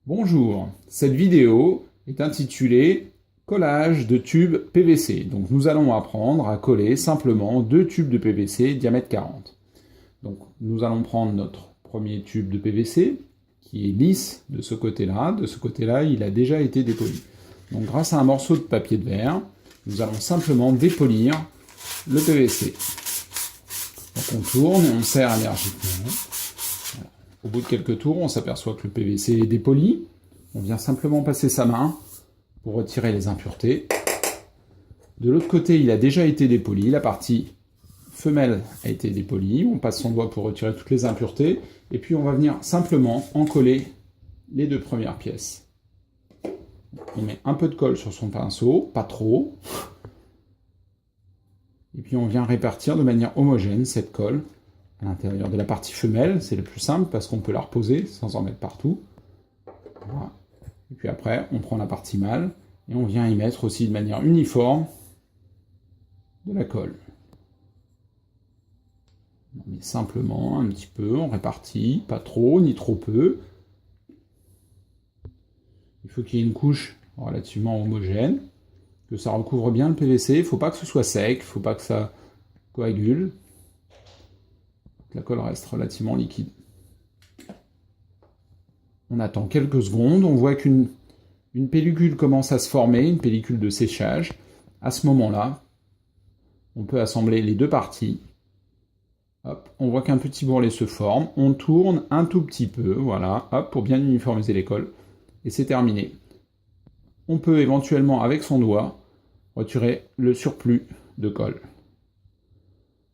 Bonjour, cette vidéo est intitulée Collage de tubes PVC. Donc nous allons apprendre à coller simplement deux tubes de PVC diamètre 40. Donc nous allons prendre notre premier tube de PVC qui est lisse de ce côté-là. De ce côté-là, il a déjà été dépoli. Donc grâce à un morceau de papier de verre, nous allons simplement dépolir le PVC. Donc on tourne et on serre énergiquement. Au bout de quelques tours, on s'aperçoit que le PVC est dépoli. On vient simplement passer sa main pour retirer les impuretés. De l'autre côté, il a déjà été dépoli. La partie femelle a été dépolie. On passe son doigt pour retirer toutes les impuretés. Et puis, on va venir simplement en coller les deux premières pièces. On met un peu de colle sur son pinceau, pas trop. Et puis, on vient répartir de manière homogène cette colle à l'intérieur de la partie femelle. C'est le plus simple parce qu'on peut la reposer sans en mettre partout. Voilà. Et puis après, on prend la partie mâle et on vient y mettre aussi de manière uniforme de la colle. On met simplement un petit peu, on répartit, pas trop ni trop peu. Il faut qu'il y ait une couche relativement homogène, que ça recouvre bien le PVC. Il ne faut pas que ce soit sec, il ne faut pas que ça coagule. La colle reste relativement liquide. On attend quelques secondes, on voit qu'une pellicule commence à se former, une pellicule de séchage. À ce moment-là, on peut assembler les deux parties. Hop, on voit qu'un petit bourrelet se forme, on tourne un tout petit peu, voilà, hop, pour bien uniformiser les colles. Et c'est terminé. On peut éventuellement, avec son doigt, retirer le surplus de colle.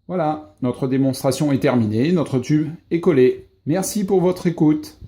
Voilà, notre démonstration est terminée, notre tube est collé. Merci pour votre écoute.